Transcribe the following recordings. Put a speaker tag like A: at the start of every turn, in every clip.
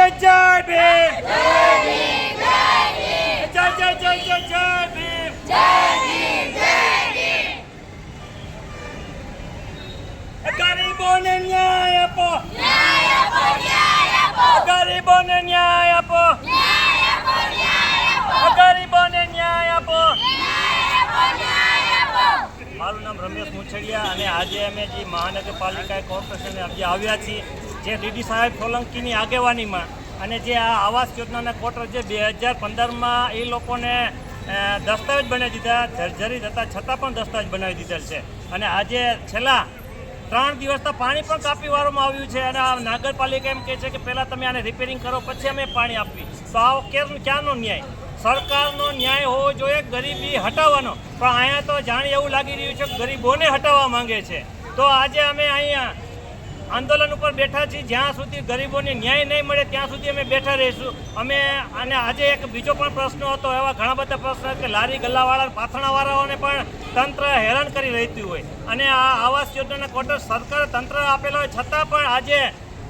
A: જય જય ભીમ જય જય જય જય જય ભીમ ગરીબોને ન્યાય આપો ગરીબોને ન્યાય આપો ગરીબોને ન્યાય આપો મારું નામ રમેશ મુછડિયા અને આજે અમે જે મહાનગરપાલિકા કોર્પોરેશન આજે આવ્યા છીએ જે ડીડી સાહેબ સોલંકીની આગેવાનીમાં અને જે આ આવાસ યોજનાના ક્વાર્ટર જે 2015માં એ લોકોને દસ્તાવેજ બનાવી દીધા જર્જરિત હતા છતાં પણ દસ્તાવેજ બનાવી દીધેલ છે અને આજે છેલ્લા 3 દિવસથી પાણી પણ કાપી વાળવામાં આવ્યું છે અને આ નગરપાલિકા એમ કહે છે કે પહેલાં તમે આને રિપેરિંગ કરો પછી અમે પાણી આપીએ તો આ ક્યાંનો ન્યાય સરકારનો ન્યાય હોવો જોઈએ ગરીબી હટાવવાનો પણ અહીંયા તો જાણે એવું લાગી રહ્યું છે કે ગરીબોને હટાવવા માંગે છે તો આજે અમે અહીંયા આંદોલન ઉપર બેઠા છીએ જ્યાં સુધી ગરીબોને ન્યાય નહીં મળે ત્યાં સુધી અમે બેઠા રહીશું અમે અને આજે એક બીજો પણ પ્રશ્ન હતો એવા ઘણા બધા પ્રશ્નો કે લારી ગલ્લાવાળા પાથરણાવાળાઓને પણ તંત્ર હેરાન કરી રહેતું હોય અને આ આવાસ યોજનાના ક્વાર્ટર સરકારે તંત્ર આપેલો હોય છતાં પણ આજે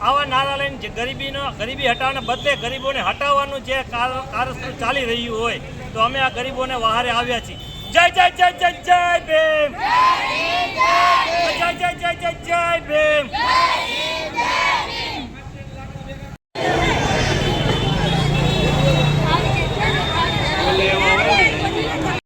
A: આવા નારા લઈને ગરીબી હટાવવાના બદલે ગરીબોને હટાવવાનું જે કાર્ય ચાલી રહ્યું હોય તો અમે આ ગરીબોને વહારે આવ્યા છીએ જય જય જય જય જય ભીમ જય જય જય જય જય ભીમ